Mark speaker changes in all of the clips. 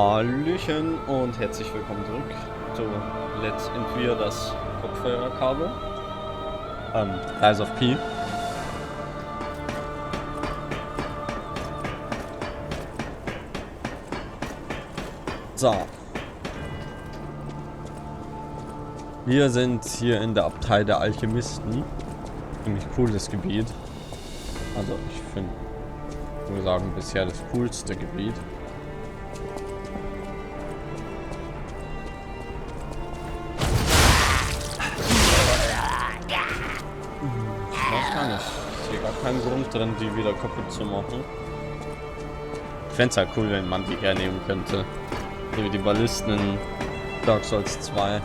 Speaker 1: Hallöchen und herzlich willkommen zurück zu Let's Entweder das Kopfhörerkabel. Rise of P. So. Wir sind hier in der Abtei der Alchemisten. Ziemlich cooles Gebiet. Also ich finde, ich würde sagen, bisher das coolste Gebiet. Ich weiß gar nicht. Ich sehe gar keinen Grund drin, die wieder kaputt zu machen. Ich fände es halt cool, wenn man die hernehmen könnte. So wie die Ballisten in Dark Souls 2.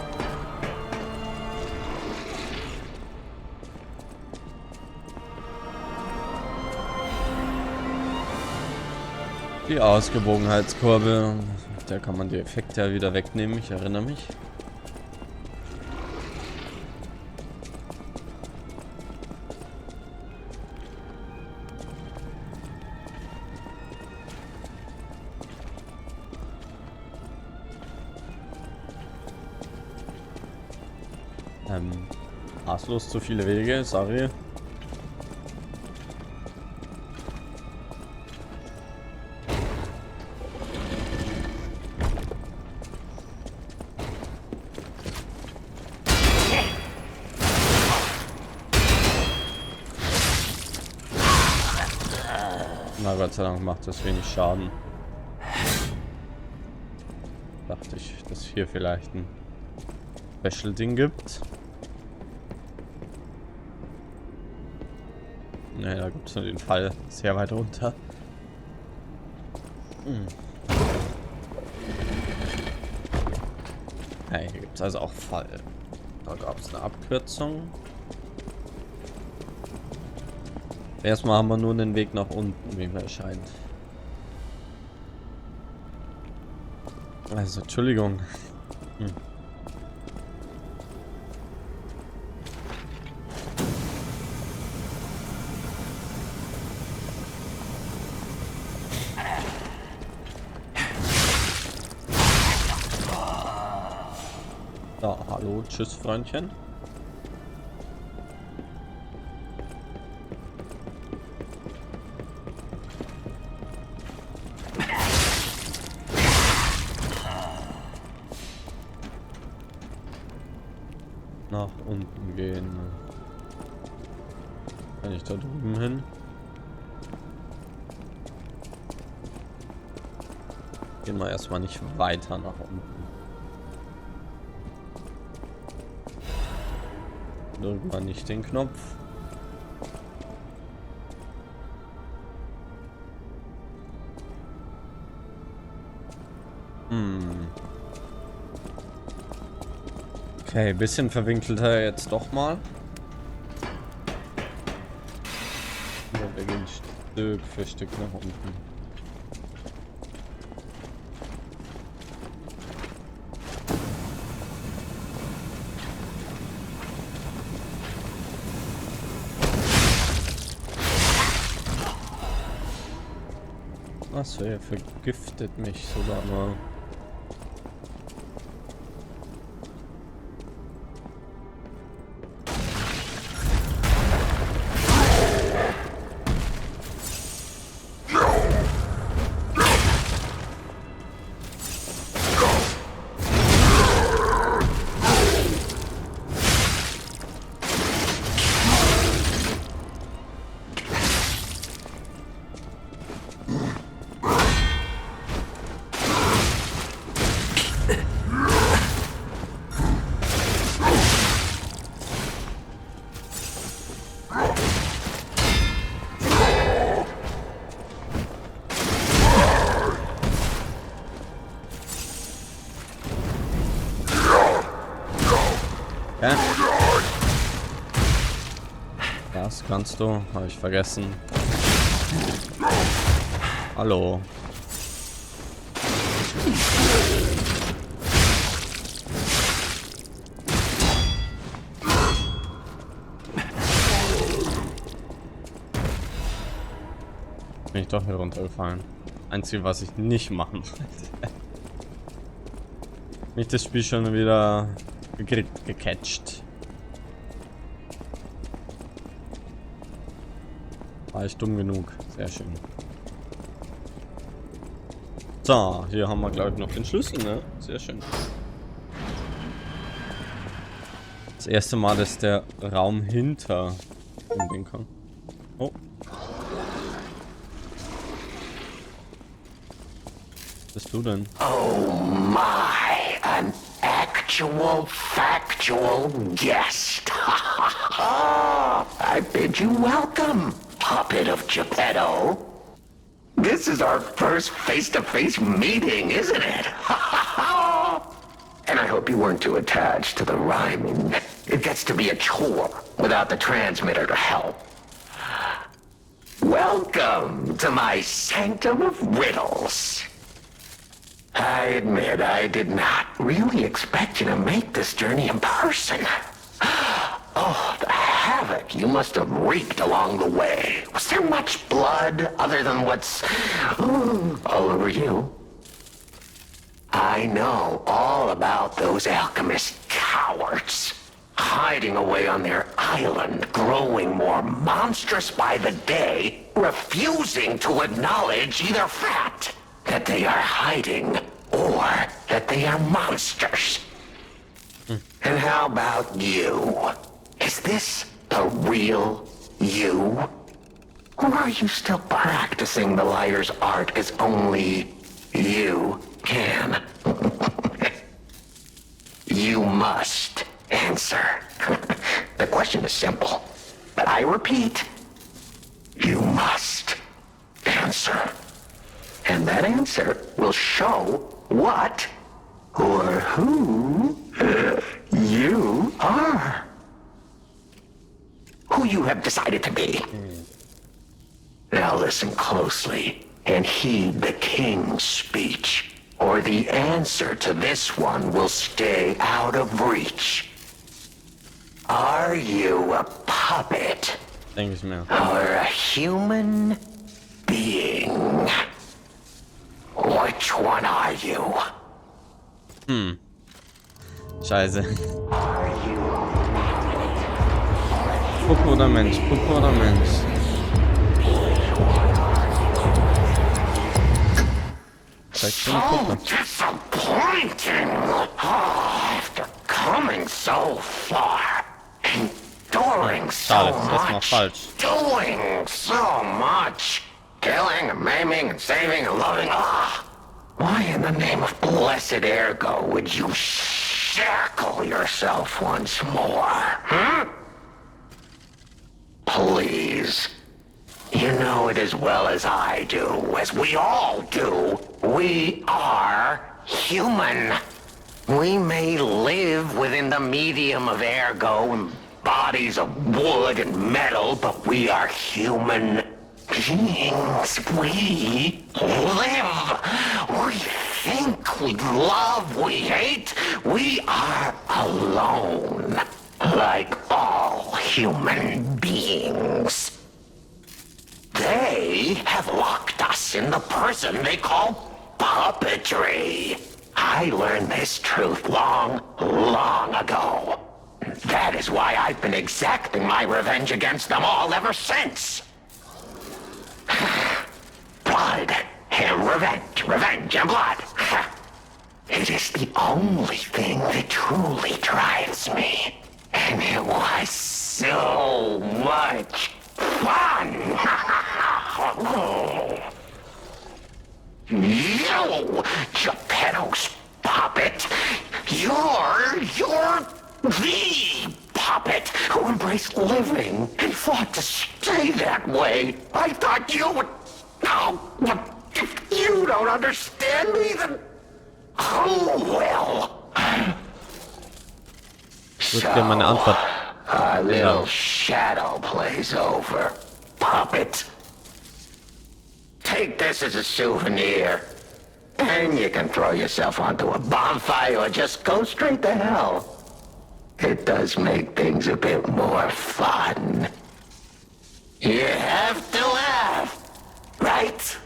Speaker 1: Die Ausgewogenheitskurve, da kann man die Effekte ja wieder wegnehmen, ich erinnere mich. Maßlos zu viele Wege, sorry. Na Gott sei Dank macht das wenig Schaden. Dachte ich, dass hier vielleicht ein Special-Ding gibt. Ne, da gibt es nur den Fall sehr weit runter. Hey, hier gibt es also auch Fall. Da gab es eine Abkürzung. Erstmal haben wir nur den Weg nach unten, wie mir erscheint. Also, Entschuldigung. Ja, hallo, tschüss, Freundchen. Nach unten gehen. Kann ich da drüben hin? Gehen wir erstmal nicht weiter nach unten. Irgendwann nicht den Knopf. Okay, bisschen verwinkelter jetzt doch mal. Ja, wir gehen Stück für Stück nach unten. Was für, er vergiftet mich sogar mal. Ja. Das kannst du, habe ich vergessen. Hallo. Bin ich doch hier runtergefallen. Einzige, was ich nicht machen wollte. Mich das Spiel schon wieder gecatcht. War ich dumm genug. Sehr schön. So, hier haben wir glaube ich noch den Schlüssel, ne? Sehr schön. Das erste Mal, dass der Raum hinter umgehen kann. Oh. Was bist du denn?
Speaker 2: Oh my, an actual, factual guest. I bid you welcome, puppet of Geppetto. This is our first face-to-face meeting, isn't it? And I hope you weren't too attached to the rhyming. It gets to be a chore without the transmitter to help. Welcome to my sanctum of riddles. I admit I did not really expect you to make this journey in person. Oh, the havoc you must have wreaked along the way. Was there much blood other than what's all over you? I know all about those alchemist cowards. Hiding away on their island, growing more monstrous by the day, refusing to acknowledge either fact that they are hiding or that they are monsters. And how about you? Is this the real you? Or are you still practicing the liar's art as only you can? You must answer. The question is simple, but I repeat, you must answer. And that answer will show what or who you are. Who you have decided to be. Now listen closely and heed the king's speech, or the answer to this one will stay out of reach. Are you a puppet?
Speaker 1: Denke ich mir.
Speaker 2: Or a human being? Which one are you?
Speaker 1: Scheiße.
Speaker 2: Are you
Speaker 1: Puppe oder Mensch? Puppe oder Mensch? Zeigst du eine Puppe?
Speaker 2: disappointing? After coming so far, enduring so
Speaker 1: Schade, das ist mal
Speaker 2: much,
Speaker 1: falsch.
Speaker 2: doing so much, killing and maiming and saving and loving. Why in the name of blessed ergo would you shackle yourself once more? Please. You know it as well as I do, as we all do. We are human. We may live within the medium of ergo and bodies of wood and metal, but we are human beings. We live. We think, we love, we hate. We are alone, like all human beings. They have locked us in the prison they call puppetry. I learned this truth long, long ago. That is why I've been exacting my revenge against them all ever since. Blood and revenge, revenge and blood. It is the only thing that truly drives me. And it was so much fun. You, Geppetto's puppet, you're the puppet who embraced living and fought to stay that way. I thought you would... Oh, if you don't understand me, then... Oh, well.
Speaker 1: Ich würde gerne meine Antwort.
Speaker 2: Our little shadow plays over, puppet. Take this as a souvenir, and you can throw yourself onto a bonfire or just go straight to hell. It does make things a bit more fun. You have to laugh, right?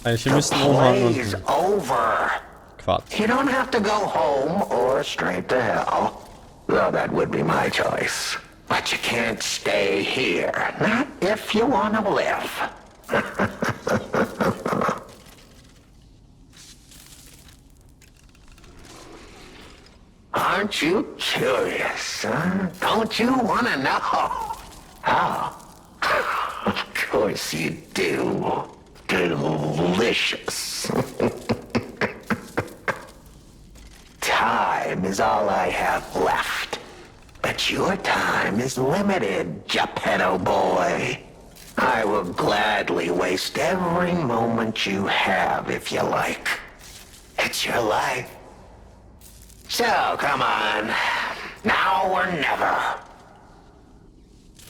Speaker 1: Eigentlich müssten Umhang
Speaker 2: Play's
Speaker 1: und
Speaker 2: over.
Speaker 1: Quatsch.
Speaker 2: You don't have to go home or straight to hell. Though that would be my choice. But you can't stay here. Not if you want to live. Aren't you curious, huh? Don't you want to know? Oh. Of course you do. Delicious. Time is all I have left. But your time is limited, Geppetto boy. I will gladly waste every moment you have if you like. It's your life. So, come on. Now or never.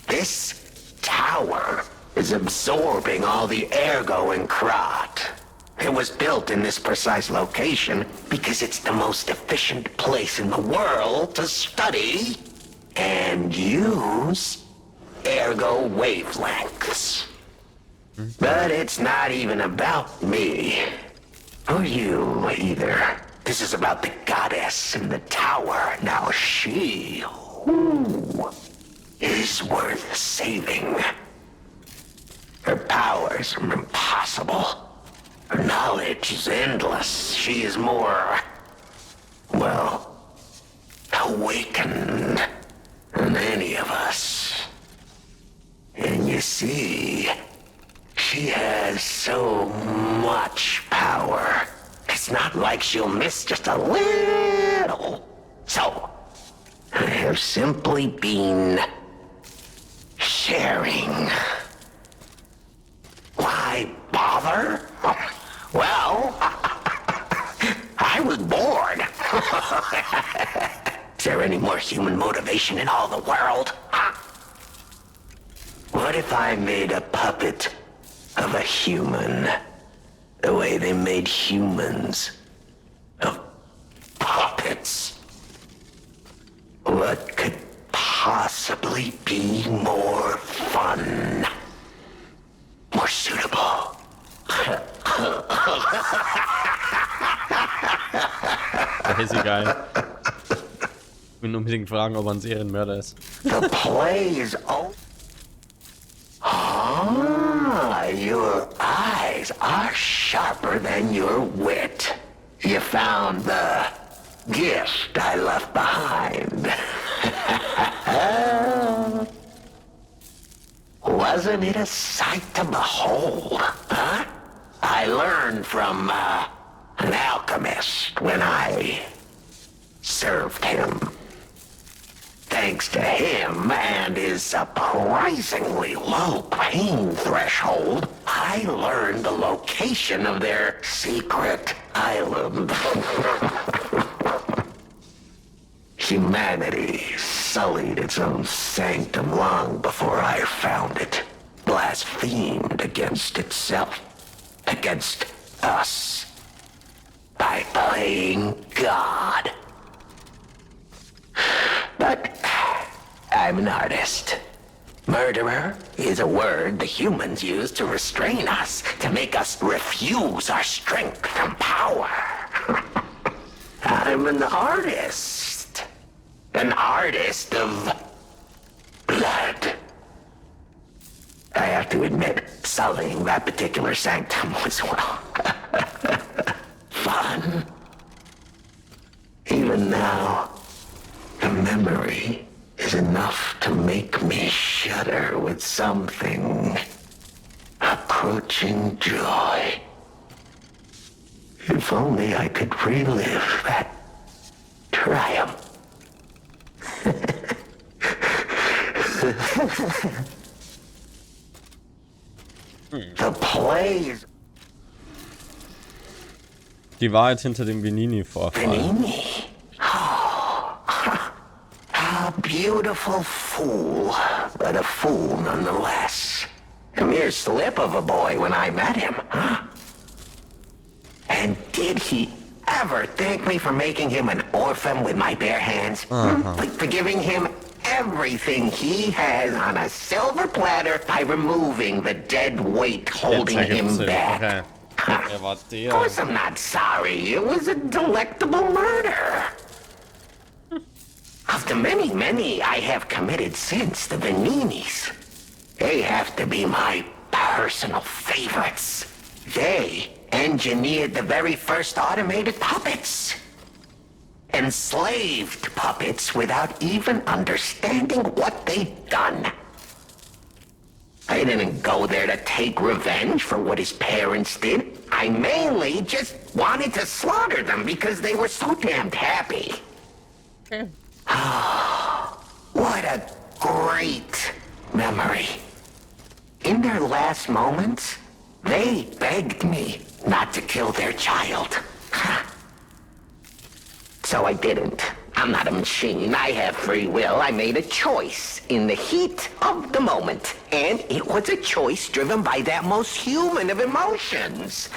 Speaker 2: This tower is absorbing all the ergo in Krat. It was built in this precise location because it's the most efficient place in the world to study and use ergo wavelengths. But it's not even about me. Or you, either. This is about the goddess in the tower. Now she, is worth saving. Her powers are impossible. Her knowledge is endless. She is more, well, awakened than any of us. And you see, she has so much power. It's not like she'll miss just a little. So, I have simply been sharing. Why bother? Well, I was bored. Is there any more human motivation in all the world? What if I made a puppet of a human? The way they made humans of puppets. What could possibly be more fun? More suitable?
Speaker 1: Ja, ist egal. Ich will unbedingt fragen, ob er ein Serienmörder ist.
Speaker 2: The play's over. Ah, your eyes are sharper than your wit. You found the gift I left behind. Wasn't it a sight to behold, huh? I learned from an alchemist when I served him. Thanks to him and his surprisingly low pain threshold, I learned the location of their secret island. Humanity sullied its own sanctum long before I found it, blasphemed against itself, against us, by playing God. But I'm an artist. Murderer is a word the humans use to restrain us, to make us refuse our strength and power. I'm an artist. An artist of blood. I have to admit, sullying that particular sanctum was, well, fun. Even now, the memory is enough to make me shudder with something approaching joy. If only I could relive that triumph. The plays.
Speaker 1: Die Wahrheit hinter dem Venini-Vorfall.
Speaker 2: Venini? Oh, a beautiful fool, but a fool nonetheless. A mere slip of a boy when I met him, huh? And did he ever thank me for making him an orphan with my bare hands? Like for giving him everything he has on a silver platter by removing the dead weight holding him back.
Speaker 1: Okay. Er war
Speaker 2: Of
Speaker 1: der.
Speaker 2: course I'm not sorry. It was a delectable murder. Of the many, many I have committed since, the Beninis, they have to be my personal favorites. They engineered the very first automated puppets. Enslaved puppets without even understanding what they'd done. I didn't go there to take revenge for what his parents did. I mainly just wanted to slaughter them because they were so damned happy. What a great memory. In their last moments, they begged me not to kill their child. So I didn't. I'm not a machine. I have free will. I made a choice in the heat of the moment. And it was a choice driven by that most human of emotions.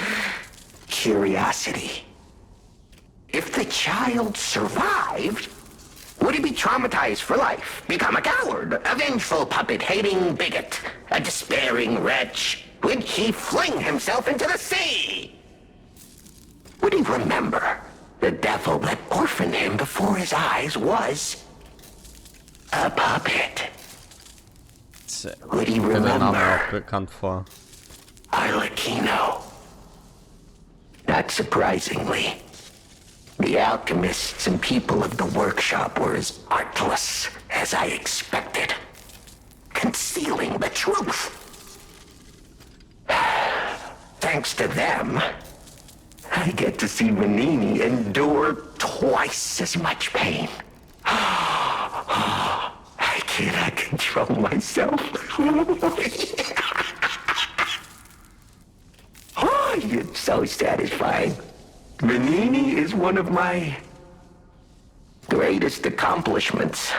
Speaker 2: Curiosity. If the child survived, would he be traumatized for life? Become a coward, a vengeful puppet-hating bigot, a despairing wretch? Would he fling himself into the sea? Would he remember the devil that orphaned him before his eyes was a puppet? Would he
Speaker 1: Der Name
Speaker 2: remember
Speaker 1: auch bekannt vor.
Speaker 2: Arlecchino? Not surprisingly, the alchemists and people of the workshop were as artless as I expected, concealing the truth. Thanks to them, I get to see Manini endure twice as much pain. I cannot control myself. Oh, it's so satisfying. Manini is one of my greatest accomplishments.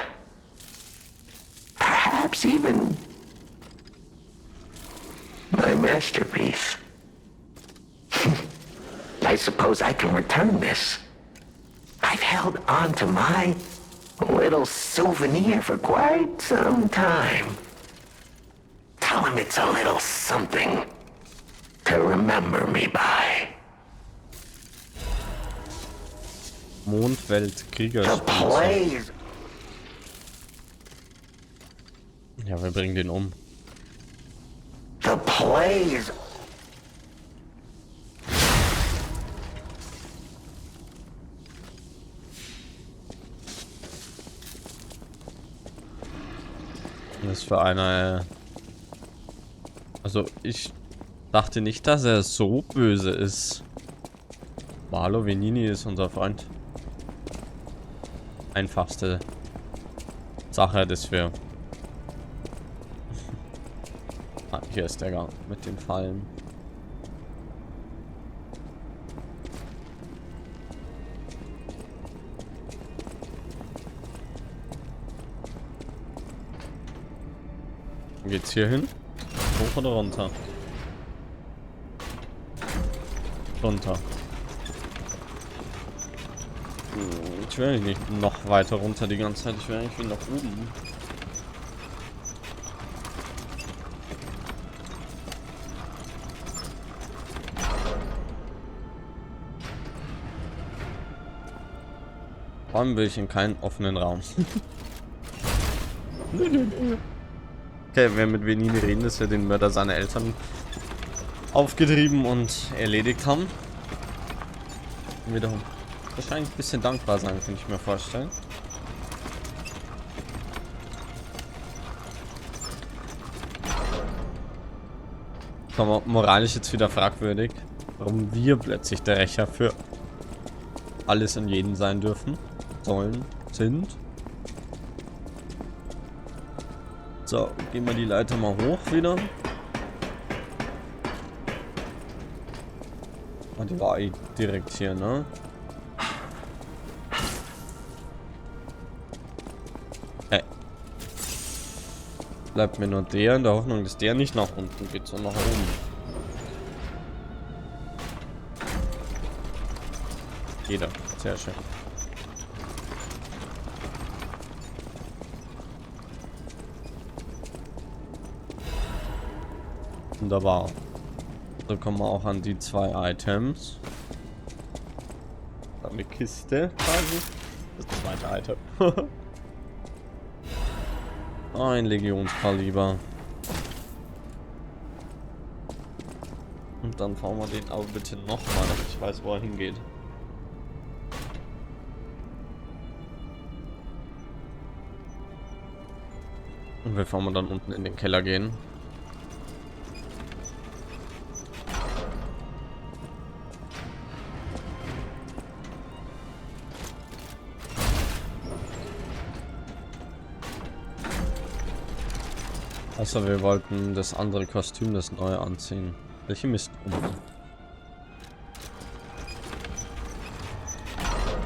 Speaker 2: Perhaps even my masterpiece. I suppose I can return this. I've held on to my little souvenir for quite some time. Tell him it's a little something to remember me by.
Speaker 1: Mondwelt
Speaker 2: The
Speaker 1: Kriegerspiel.
Speaker 2: plays.
Speaker 1: Ja, wir bringen den um.
Speaker 2: The plays.
Speaker 1: Das ist für eine. Also ich dachte nicht, dass er so böse ist. Marlo Venini ist unser Freund. Einfachste Sache, dass wir. Ah, hier ist der Gang mit den Fallen. Geht's hier hin? Hoch oder runter? Runter. Ich will nicht noch weiter runter die ganze Zeit. Ich will eigentlich nach oben. Vor allem will ich in keinen offenen Raum. Okay, wir mit Venini reden, dass wir den Mörder seiner Eltern aufgetrieben und erledigt haben. Und wiederum wahrscheinlich ein bisschen dankbar sein, kann ich mir vorstellen. Aber moralisch jetzt wieder fragwürdig, warum wir plötzlich der Rächer für alles und jeden sein dürfen, sollen, sind. So, gehen wir die Leiter mal hoch wieder. Und die war direkt hier, ne? Hey. Bleibt mir nur der in der Hoffnung, dass der nicht nach unten geht, sondern nach oben. Jeder. Sehr schön. Wunderbar. So kommen wir auch an die 2 Items. Eine Kiste quasi. Das zweite Item. Ein Legionskaliber. Und dann fahren wir den aber bitte nochmal, damit ich weiß, wo er hingeht. Und bevor wir dann unten in den Keller gehen. Also wir wollten das andere Kostüm, das neue anziehen. Welche Mist?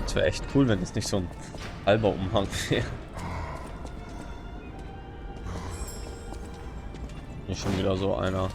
Speaker 1: Das wäre echt cool, wenn es nicht so ein halber Umhang wäre. Nicht schon wieder so einer.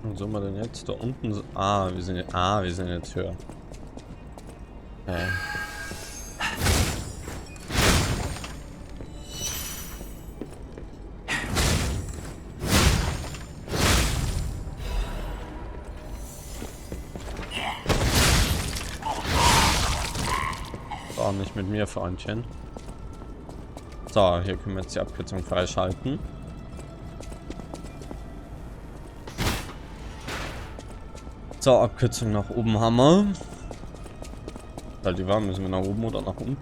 Speaker 1: Wo sind wir denn jetzt? Da unten. Wir sind jetzt höher. Nicht mit mir, Freundchen. So, hier können wir jetzt die Abkürzung freischalten. So, Abkürzung nach oben haben wir. Weil die waren, müssen wir nach oben oder nach unten?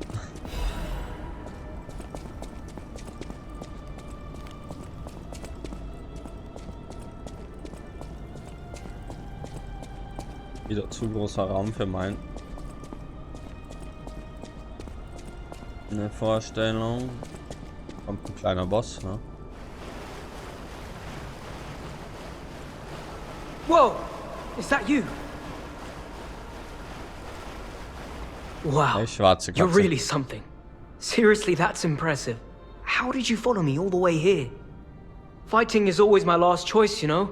Speaker 1: Wieder zu großer Raum für eine Vorstellung. Kommt ein kleiner Boss, ne?
Speaker 3: Whoa! Is that you? Wow,
Speaker 1: Hey, schwarze
Speaker 3: you're
Speaker 1: Katze.
Speaker 3: really something. Seriously, that's impressive. How did you follow me all the way here? Fighting is always my last choice, you know?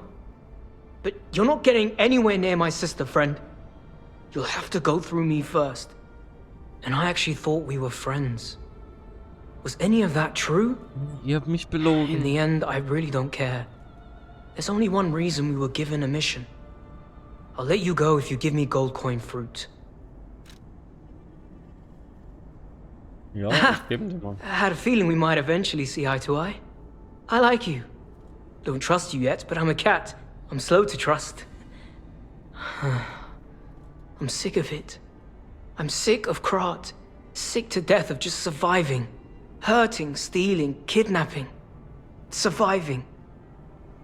Speaker 3: But you're not getting anywhere near my sister, friend. You'll have to go through me first. And I actually thought we were friends. Was any of that true?
Speaker 1: Ihr habt mich
Speaker 3: In
Speaker 1: belogen.
Speaker 3: the end, I really don't care. There's only one reason we were given a mission. I'll let you go if you give me gold coin fruit.
Speaker 1: Ja, ich gebe dir mal.
Speaker 3: I had a feeling we might eventually see eye to eye. I like you. Don't trust you yet, but I'm a cat. I'm slow to trust. I'm sick of it. I'm sick of Krat. Sick to death of just surviving. Hurting, stealing, kidnapping. Surviving.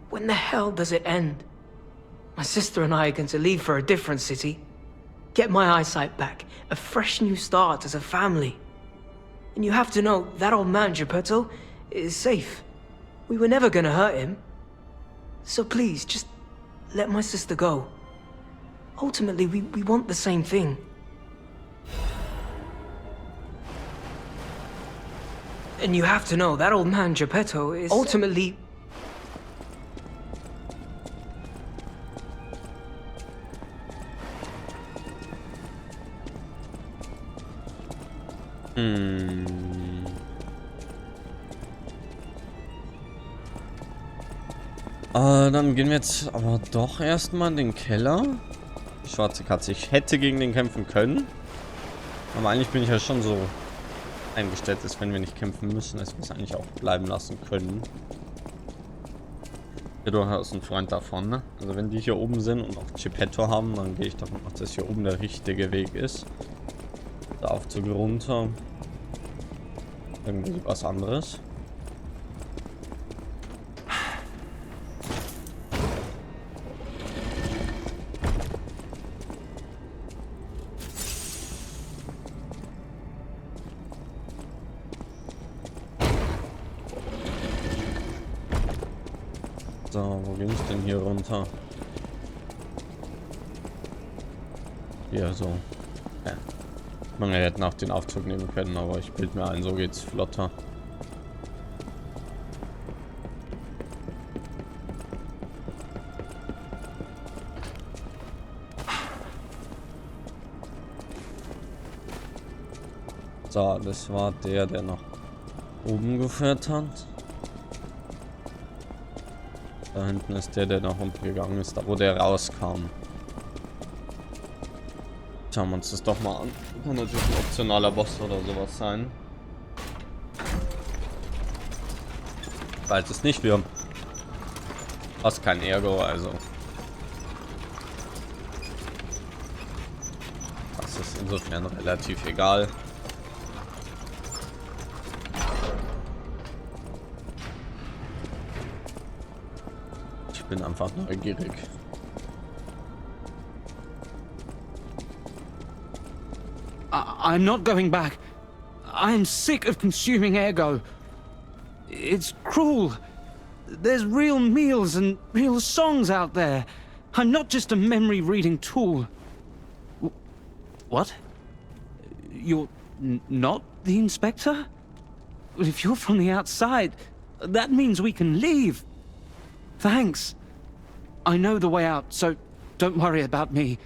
Speaker 3: When the hell does it end? My sister and I are going to leave for a different city. Get my eyesight back. A fresh new start as a family. And you have to know, that old man, Geppetto, is safe. We were never gonna hurt him. So please, just let my sister go. Ultimately, we want the same thing. And you have to know, that old man, Geppetto, is ultimately...
Speaker 1: Dann gehen wir jetzt aber doch erstmal in den Keller. Die schwarze Katze. Ich hätte gegen den kämpfen können. Aber eigentlich bin ich ja schon so eingestellt, dass wenn wir nicht kämpfen müssen, dass wir es eigentlich auch bleiben lassen können. Ich bin durchaus ein Freund davon, ne? Also wenn die hier oben sind und auch Geppetto haben, dann gehe ich davon aus, dass hier oben der richtige Weg ist. Da Aufzug runter. Irgendwie was anderes. So, wo ging es denn hier runter? Ja, so. Ja. Man hätte auch den Aufzug nehmen können, aber ich bilde mir ein, so geht's flotter. So, das war der nach oben geführt hat. Da hinten ist der nach unten gegangen ist, da wo der rauskam. Schauen wir uns das doch mal an. Kann natürlich ein optionaler Boss oder sowas sein. Falls es nicht wird. Hast kein Ergo, also. Das ist insofern relativ egal. Ich bin einfach neugierig.
Speaker 4: I'm not going back. I'm sick of consuming ergo. It's cruel. There's real meals and real songs out there. I'm not just a memory-reading tool. What? You're not the inspector? Well, if you're from the outside, that means we can leave. Thanks. I know the way out, so don't worry about me.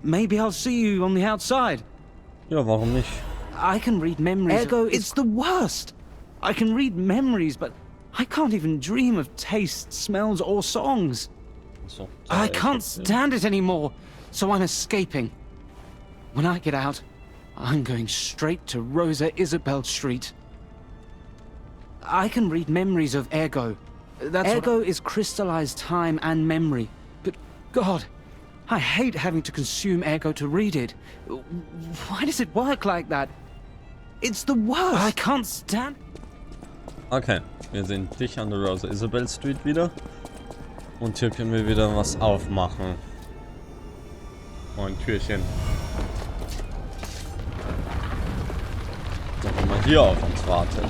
Speaker 4: Maybe I'll see you on the outside.
Speaker 1: Ja, warum nicht?
Speaker 4: I can read memories. Ergo, it's the worst. I can read memories, but I can't even dream of tastes, smells, or songs.
Speaker 1: So,
Speaker 4: I can't stand it anymore, so I'm escaping. When I get out, I'm going straight to Rosa Isabel Street. I can read memories of ergo. Ergo is crystallized time and memory. But God, I hate having to consume ergo to read it. Why does it work like that? It's the worst. I can't stand.
Speaker 1: Okay, wir sehen dich an der Rosa Isabel Street wieder. Und hier können wir wieder was aufmachen. Oh, ein Türchen. So, wenn man hier auf uns wartet.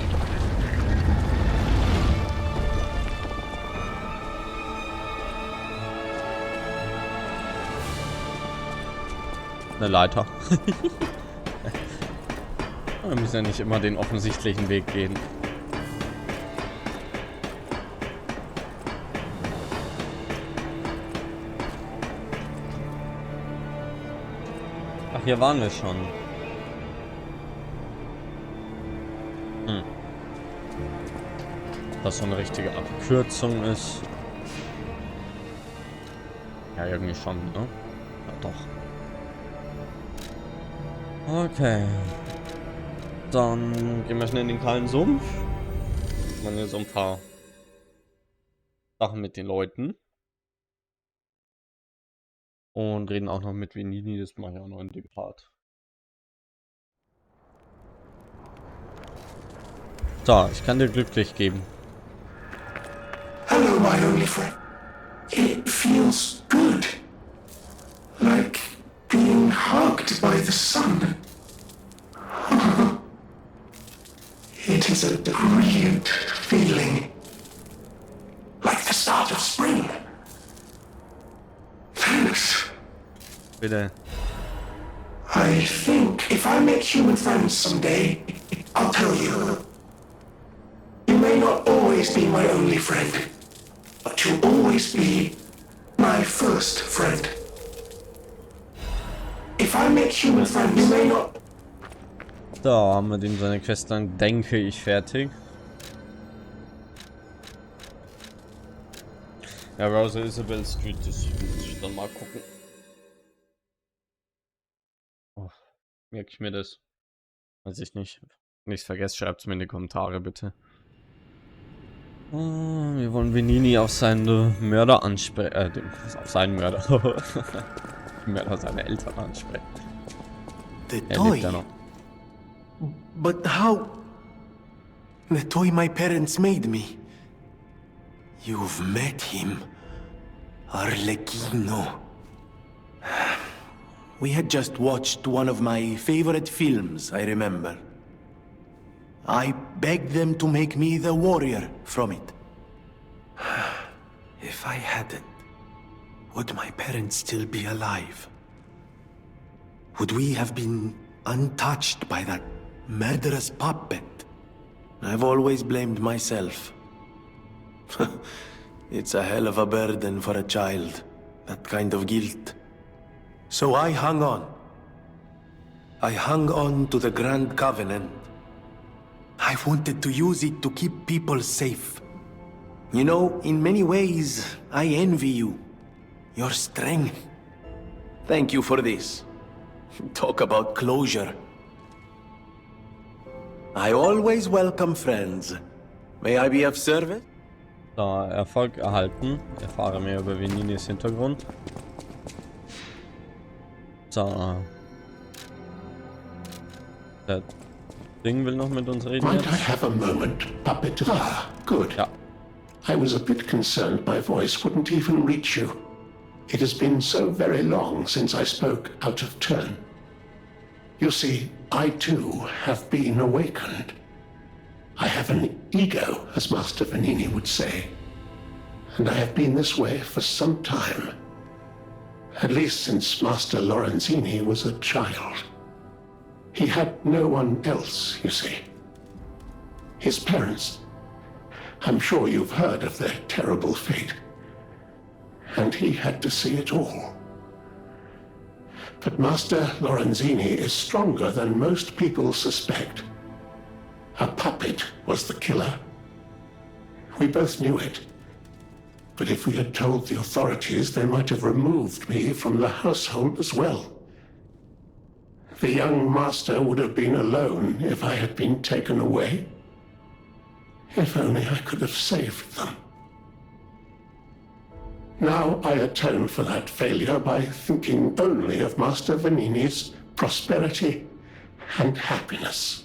Speaker 1: Eine Leiter. Wir müssen ja nicht immer den offensichtlichen Weg gehen. Ach, hier waren wir schon. Das so eine richtige Abkürzung ist. Ja, irgendwie schon, ne? Ja, doch. Okay. Dann gehen wir schnell in den kahlen Sumpf. Man hier so ein paar Sachen mit den Leuten. Und reden auch noch mit Venini, das mache ich auch noch in dem Part. So, ich kann dir glücklich geben.
Speaker 2: Hello, my only friend. It feels good. Like being hugged by the sun. It is a brilliant feeling. Like the start of spring. Thanks.
Speaker 1: Bitte.
Speaker 2: I think if I make human friends someday, I'll tell you. You may not always be my only friend, but you'll always be my first friend. If I make human friends, you may not.
Speaker 1: Da haben wir dem seine Quest dann, denke ich, fertig. Ja, Rosa Isabel Street, das muss ich dann mal gucken. Oh, merke ich mir das? Weiß ich nicht. Nichts vergesst, schreibt es mir in die Kommentare, bitte. Oh, wir wollen Venini auf seine Mörder ansprechen. Auf seinen Mörder. Mörder seine Eltern ansprechen.
Speaker 5: The
Speaker 1: Er
Speaker 5: toy?
Speaker 1: lebt ja noch.
Speaker 5: But how? The toy my parents made me. You've met him. Arlecchino. We had just watched one of my favorite films, I remember. I begged them to make me the warrior from it. If I hadn't, would my parents still be alive? would we have been untouched by that murderous puppet? I've always blamed myself. It's a hell of a burden for a child, that kind of guilt. So I hung on. I hung on to the Grand Covenant. I wanted to use it to keep people safe. You know, in many ways, I envy you. Your strength. Thank you for this. Talk about closure. I always welcome friends. May I be of service?
Speaker 1: Da, Erfolg erhalten. Erfahre mehr über Veninis Hintergrund. So. Der Ding will noch mit uns reden
Speaker 2: Might I
Speaker 1: jetzt.
Speaker 2: have a moment, puppet? Ah, good.
Speaker 1: Ja.
Speaker 2: I was a bit concerned my voice wouldn't even reach you. It has been so very long since I spoke out of turn. You see, I too have been awakened. I have an ego, as Master Vanini would say. And I have been this way for some time. At least since Master Lorenzini was a child. He had no one else, you see. His parents. I'm sure you've heard of their terrible fate. And he had to see it all. But Master Lorenzini is stronger than most people suspect. A puppet was the killer. We both knew it. But if we had told the authorities, they might have removed me from the household as well. The young master would have been alone if I had been taken away. If only I could have saved them. Now I atone for that failure by thinking only of Master Vanini's prosperity and happiness.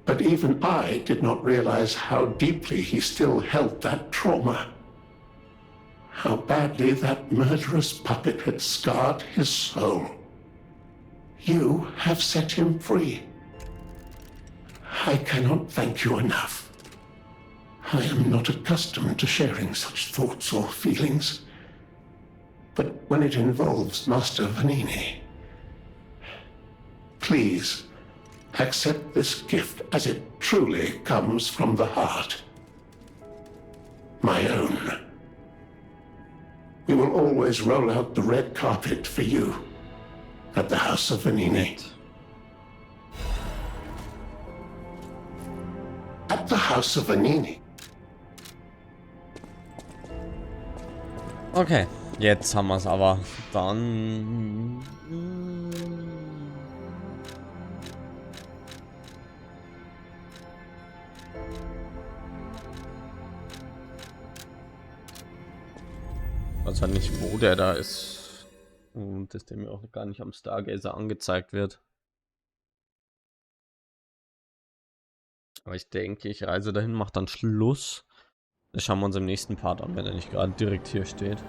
Speaker 2: But even I did not realize how deeply he still held that trauma. How badly that murderous puppet had scarred his soul. You have set him free. I cannot thank you enough. I am not accustomed to sharing such thoughts or feelings. But when it involves Master Vanini, please accept this gift as it truly comes from the heart. My own. We will always roll out the red carpet for you at the House of Vanini. At the House of Vanini.
Speaker 1: Okay, jetzt haben wir es aber. Dann... Ich weiß halt nicht, wo der da ist. Und dass der mir auch gar nicht am Stargazer angezeigt wird. Aber ich denke, ich reise dahin, mache dann Schluss. Das schauen wir uns im nächsten Part an, wenn er nicht gerade direkt hier steht.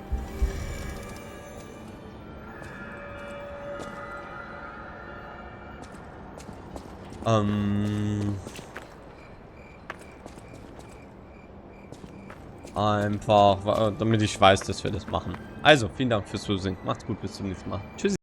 Speaker 1: Einfach, damit ich weiß, dass wir das machen. Also, vielen Dank fürs Zusehen. Macht's gut, bis zum nächsten Mal. Tschüss.